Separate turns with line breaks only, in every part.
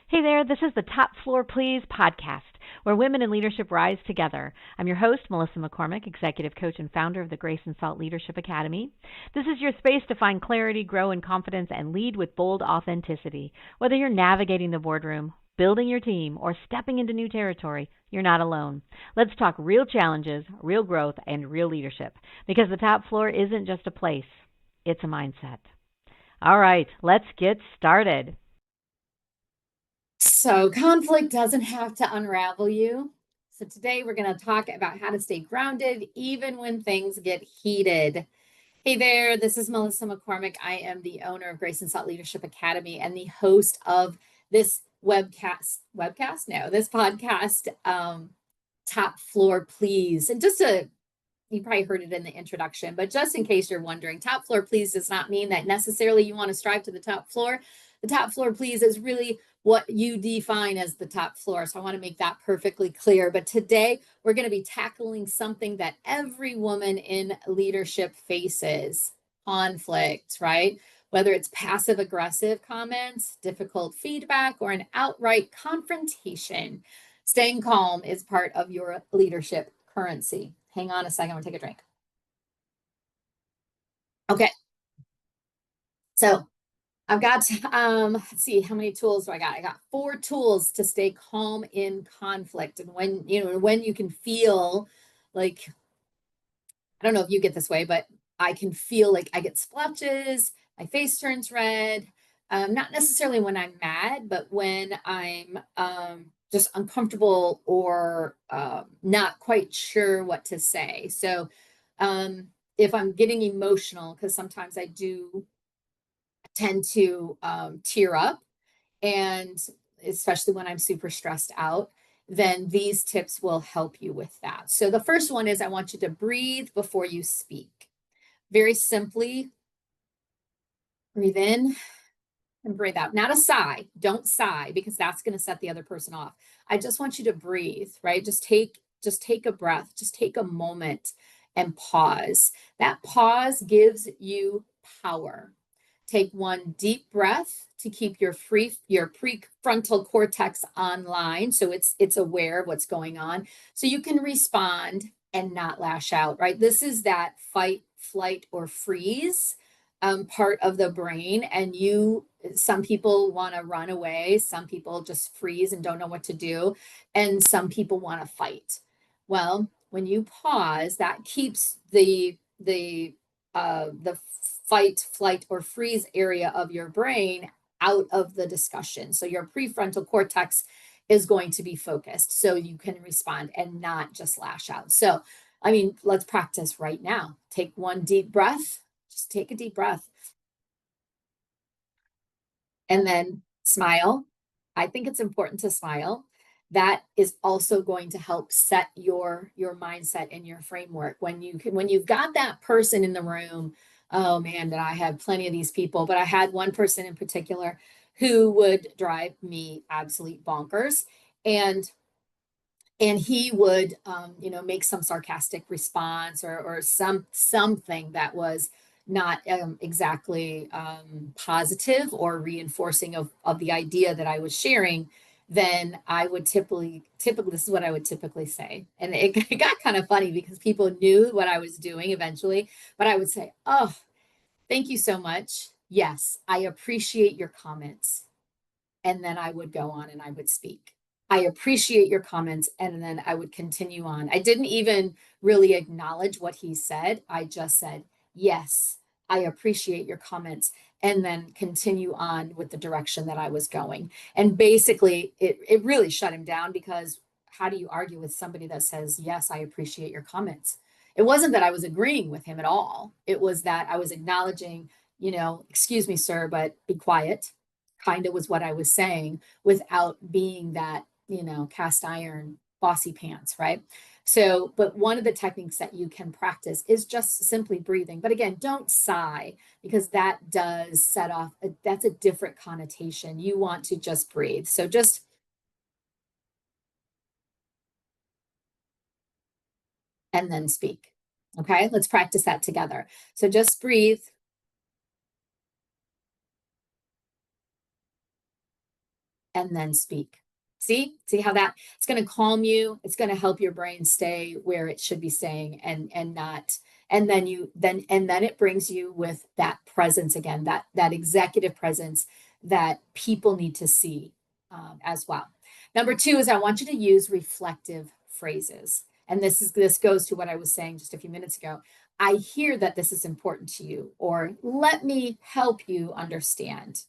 Hey there, this is the Top Floor Please podcast, where women in leadership rise together. I'm your host, Melissa McCormick, executive coach and founder of the Grace and Salt Leadership Academy. This is your space to find clarity, grow in confidence, and lead with bold authenticity. Whether you're navigating the boardroom, building your team, or stepping into new territory, you're not alone. Let's talk real challenges, real growth, and real leadership, because the top floor isn't just a place, it's a mindset. All right, let's get started.
So conflict doesn't have to unravel you. So today we're going to talk about how to stay grounded even when things get heated. Hey there, this is Melissa McCormick. I am the owner of Grace and Salt Leadership Academy and the host of this this podcast, Top Floor Please. And you probably heard it in the introduction, but just in case you're wondering, top floor please does not mean that necessarily you want to strive to the top floor. The top floor please is really what you define as the top floor. So I want to make that perfectly clear. But today we're going to be tackling something that every woman in leadership faces: conflict, right? Whether it's passive aggressive comments, difficult feedback, or an outright confrontation. Staying calm is part of your leadership currency. Hang on a second, I'm gonna take a drink. Okay, so I've got, let's see, how many tools do I got? I got 4 tools to stay calm in conflict. And when you can feel like, I don't know if you get this way, but I can feel like I get splotches, my face turns red. Not necessarily when I'm mad, but when I'm just uncomfortable or not quite sure what to say. So if I'm getting emotional, because sometimes I do tend to tear up, and especially when I'm super stressed out, then these tips will help you with that. So the first one is, I want you to breathe before you speak. Very simply, breathe in and breathe out. Not a sigh. Don't sigh, because that's going to set the other person off. I just want you to breathe, right? Just take a breath. Just take a moment and pause. That pause gives you power. Take one deep breath to keep your prefrontal cortex online, so it's aware of what's going on, so you can respond and not lash out, right? This is that fight, flight, or freeze part of the brain. And some people want to run away, some people just freeze and don't know what to do, and some people want to fight. Well, when you pause, that keeps the fight, flight, or freeze area of your brain out of the discussion. So your prefrontal cortex is going to be focused, so you can respond and not just lash out. So, I mean, let's practice right now. Take one deep breath. Just take a deep breath. And then smile. I think it's important to smile. That is also going to help set your mindset and your framework. When you've got that person in the room, oh man, did I have plenty of these people, but I had one person in particular who would drive me absolute bonkers. And he would make some sarcastic response, or something that was not exactly positive or reinforcing of the idea that I was sharing. Then I would typically this is what I would typically say, and it got kind of funny because people knew what I was doing eventually. But I would say, oh, thank you so much, yes, I appreciate your comments. And then I would go on and I would speak. I appreciate your comments. And then I would continue on. I didn't even really acknowledge what he said. I just said, yes, I appreciate your comments. And then continue on with the direction that I was going. And basically, it really shut him down, because how do you argue with somebody that says, yes, I appreciate your comments? It wasn't that I was agreeing with him at all. It was that I was acknowledging, excuse me, sir, but be quiet, kind of was what I was saying, without being that, cast iron bossy pants, right? So, but one of the techniques that you can practice is just simply breathing. But again, don't sigh, because that does set off, that's a different connotation. You want to just breathe. So just, and then speak. Okay, let's practice that together. So just breathe. and then speak. See how that it's going to calm you. It's going to help your brain stay where it should be staying and not. And then it brings you with that presence again, that executive presence that people need to see as well. Number 2 is I want you to use reflective phrases. And this goes to what I was saying just a few minutes ago. I hear that this is important to you, or let me help you understand,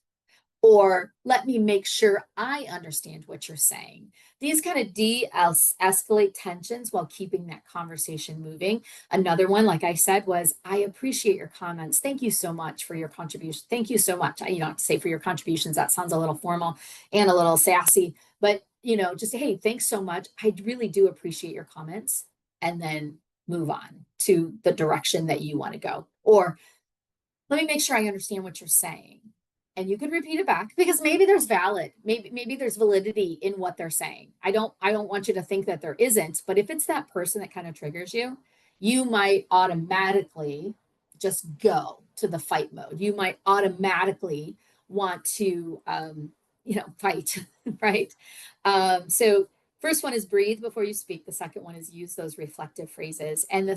or let me make sure I understand what you're saying. These kind of de-escalate tensions while keeping that conversation moving. Another one, like I said, was I appreciate your comments. Thank you so much for your contribution. Thank you so much. You don't have to say for your contributions. That sounds a little formal and a little sassy, but just say, hey, thanks so much. I really do appreciate your comments. And then move on to the direction that you want to go. Or let me make sure I understand what you're saying. And you could repeat it back because maybe there's validity in what they're saying. I don't want you to think that there isn't, but if it's that person that kind of triggers you, you might automatically just go to the fight mode. You might automatically want to fight, right? So first one is breathe before you speak. The second one is use those reflective phrases. And the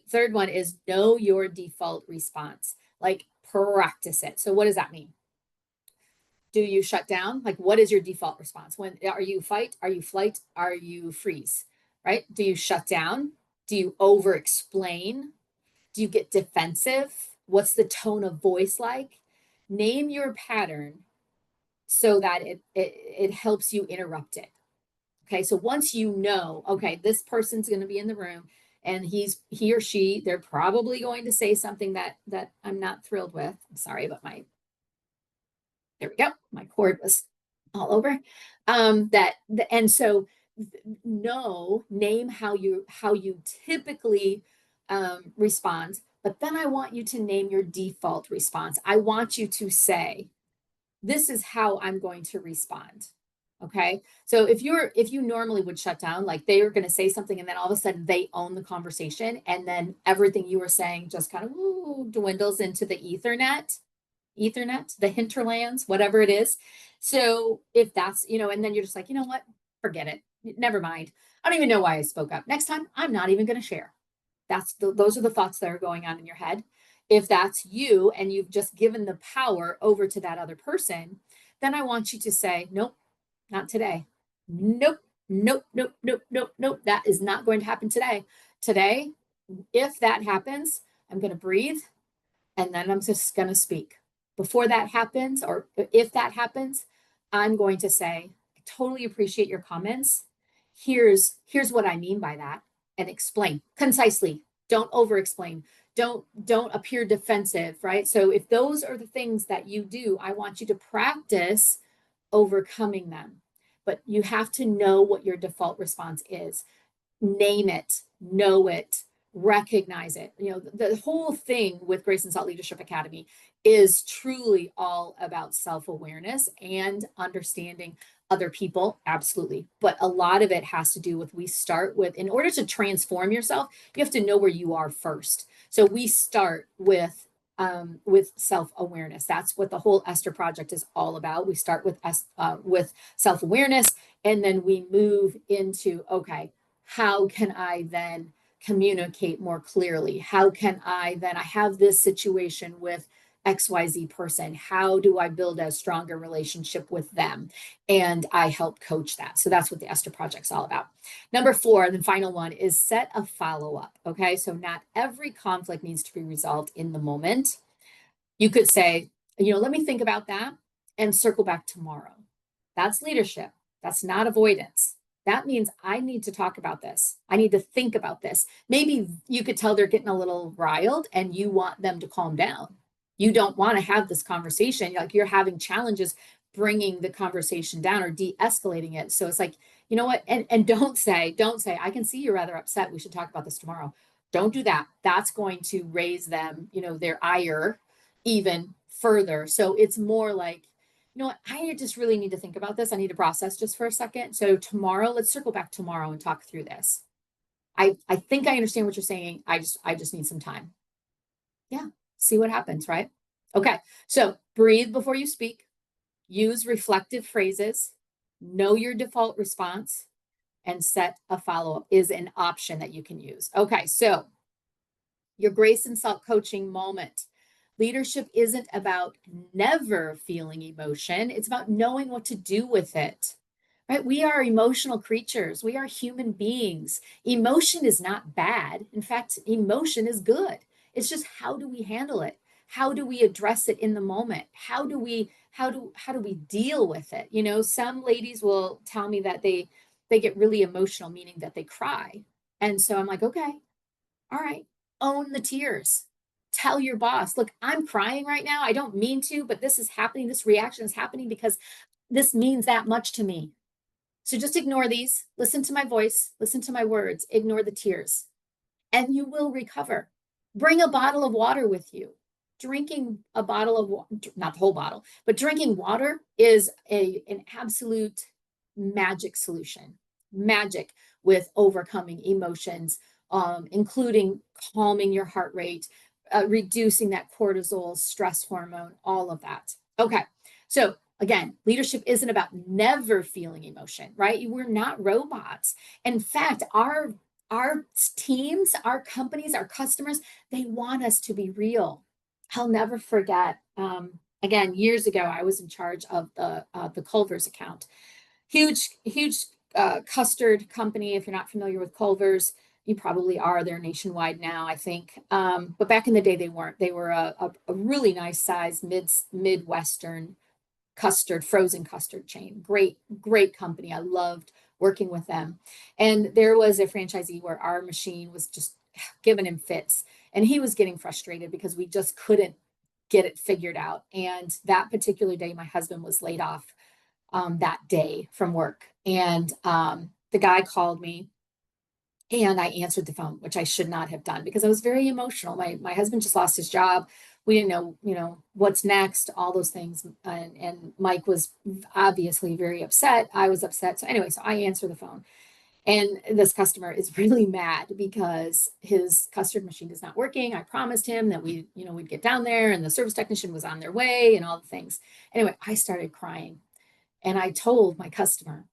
third one is know your default response. Like practice it. So what does that mean? Do you shut down? Like, what is your default response? When are you fight? Are you flight? Are you freeze? Right? Do you shut down? Do you over explain? Do you get defensive? What's the tone of voice like? Name your pattern so that it helps you interrupt it. Okay. So once you know, okay, this person's going to be in the room and he or she, they're probably going to say something that I'm not thrilled with. I'm sorry about there we go. My cord was all over. And so name how you typically respond, but then I want you to name your default response. I want you to say, this is how I'm going to respond. Okay. So if you normally would shut down, like they are going to say something and then all of a sudden they own the conversation and then everything you were saying just kind of dwindles into the Ethernet, the hinterlands, whatever it is. So if that's, and then you're just like, you know what, forget it. Never mind. I don't even know why I spoke up. Next time, I'm not even going to share. Those are the thoughts that are going on in your head. If that's you and you've just given the power over to that other person, then I want you to say, nope, not today. Nope, nope, nope, nope, nope, nope. That is not going to happen today. Today, if that happens, I'm going to breathe and then I'm just going to speak. Before that happens, or if that happens, I'm going to say, I totally appreciate your comments. Here's what I mean by that, and explain concisely. Don't over explain. Don't appear defensive, right? So if those are the things that you do, I want you to practice overcoming them. But you have to know what your default response is. Name it, know it, recognize it. The whole thing with Grace and Salt Leadership Academy is truly all about self-awareness and understanding other people, absolutely. But a lot of it has to do with, we start with, in order to transform yourself, you have to know where you are first. So we start with self-awareness. That's what the whole Esther Project is all about. We start with self-awareness, and then we move into, okay, how can I then communicate more clearly? How can I have this situation with XYZ person? How do I build a stronger relationship with them? And I help coach that. So that's what the Esther Project's all about. Number 4, and the final one, is set a follow-up. Okay. So not every conflict needs to be resolved in the moment. You could say, let me think about that and circle back tomorrow. That's leadership. That's not avoidance. That means I need to talk about this. I need to think about this. Maybe you could tell they're getting a little riled and you want them to calm down. You don't want to have this conversation. Like, you're having challenges bringing the conversation down or de-escalating it. So it's like, you know what? And don't say, I can see you're rather upset. We should talk about this tomorrow. Don't do that. That's going to raise them, their ire even further. So it's more like, what, I just really need to think about this. I need to process just for a second. So tomorrow, let's circle back tomorrow and talk through this. I think I understand what you're saying. I just need some time. Yeah. See what happens, right? Okay. So breathe before you speak. Use reflective phrases. know your default response, and set a follow-up is an option that you can use. Okay, so your grace and salt coaching moment. Leadership isn't about never feeling emotion. It's about knowing what to do with it, right? We are emotional creatures. We are human beings. Emotion is not bad. In fact, emotion is good. It's just, how do we handle it? How do we address it in the moment? How do we deal with it? You know, some ladies will tell me that they get really emotional, meaning that they cry. And so I'm like, okay, all right, own the tears. Tell your boss, look, I'm crying right now. I don't mean to, but this is happening. This reaction is happening because this means that much to me. So just ignore these. Listen to my voice. Listen to my words. Ignore the tears, and you will recover. Bring a bottle of water with you. Drinking a bottle of water, not the whole bottle, but drinking water is an absolute magic solution. Magic with overcoming emotions, including calming your heart rate, reducing that cortisol, stress hormone, all of that. Okay, so again, leadership isn't about never feeling emotion, right? We're not robots. In fact, our teams, our companies, our customers, they want us to be real. I'll never forget. Again, years ago, I was in charge of the Culver's account. Huge custard company. If you're not familiar with Culver's, you probably are. They're nationwide now, I think. But back in the day, they weren't. They were a really nice size Midwestern frozen custard chain. Great company. I loved working with them. And there was a franchisee where our machine was just giving him fits. And he was getting frustrated because we just couldn't get it figured out. And that particular day, my husband was laid off that day from work. And the guy called me, and I answered the phone, which I should not have done because I was very emotional. My husband just lost his job. We didn't know, what's next, all those things. And Mike was obviously very upset. I was upset. So anyway, so I answer the phone. And this customer is really mad because his custard machine is not working. I promised him that we'd get down there and the service technician was on their way and all the things. Anyway, I started crying and I told my customer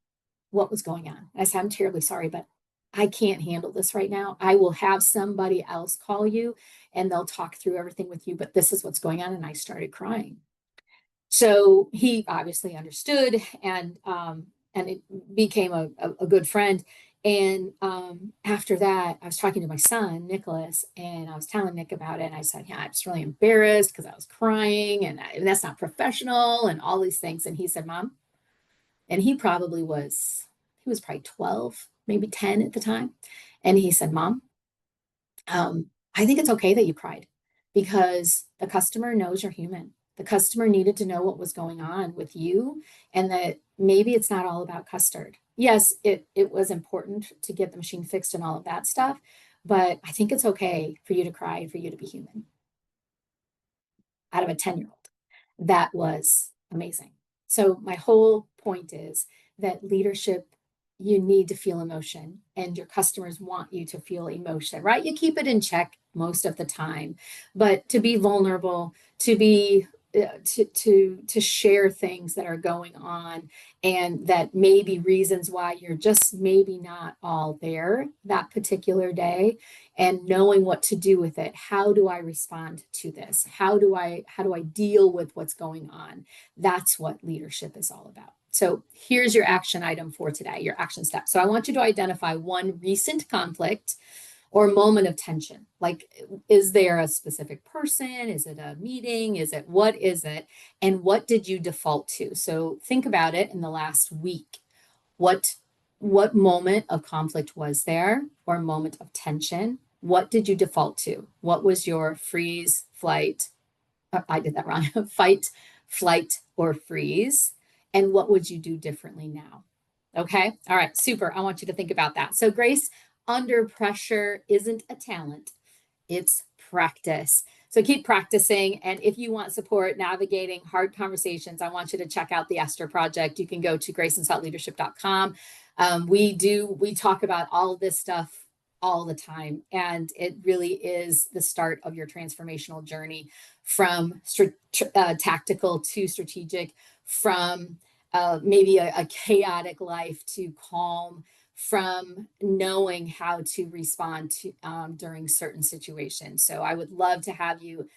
what was going on. I said, I'm terribly sorry, but I can't handle this right now. I will have somebody else call you and they'll talk through everything with you, but this is what's going on. And I started crying. So he obviously understood, and it became a good friend. And after that, I was talking to my son, Nicholas, and I was telling Nick about it. And I said, yeah, I was really embarrassed because I was crying and that's not professional and all these things. And he said, Mom, and he was probably 12, maybe 10 at the time. And he said, Mom, I think it's okay that you cried because the customer knows you're human. The customer needed to know what was going on with you and that maybe it's not all about custard. Yes, it was important to get the machine fixed and all of that stuff, but I think it's okay for you to cry and for you to be human. Out of a 10-year-old. That was amazing. So my whole point is that leadership, you need to feel emotion and your customers want you to feel emotion, right? You keep it in check most of the time, but to be vulnerable, to be to share things that are going on and that may be reasons why you're just maybe not all there that particular day, and knowing what to do with it. How do I respond to this? How do I deal with what's going on? That's what leadership is all about. So here's your action item for today, your action step. So I want you to identify one recent conflict or moment of tension. Like, is there a specific person? Is it a meeting? What is it? And what did you default to? So think about it in the last week. What moment of conflict was there, or moment of tension? What did you default to? What was your freeze, flight? I did that wrong. Fight, flight, or freeze? And what would you do differently now? Okay. All right. Super. I want you to think about that. So, Grace, under pressure isn't a talent, it's practice. So keep practicing. And if you want support navigating hard conversations, I want you to check out the Esther Project. You can go to graceandsaltleadership.com. We talk about all this stuff all the time. And it really is the start of your transformational journey from tactical to strategic, from maybe a chaotic life to calm from knowing how to respond to during certain situations. So I would love to have you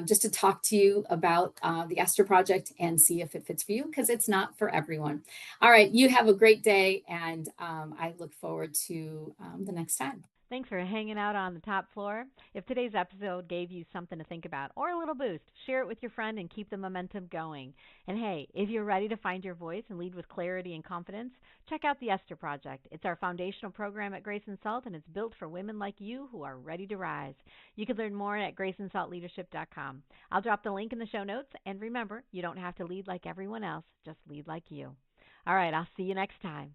just to talk to you about the Esther Project and see if it fits for you, because it's not for everyone. All right, you have a great day, and I look forward to the next time.
Thanks for hanging out on the top floor. If today's episode gave you something to think about or a little boost, share it with your friend and keep the momentum going. And hey, if you're ready to find your voice and lead with clarity and confidence, check out the Esther Project. It's our foundational program at Grace and Salt, and it's built for women like you who are ready to rise. You can learn more at graceandsaltleadership.com. I'll drop the link in the show notes, and remember, you don't have to lead like everyone else, just lead like you. All right, I'll see you next time.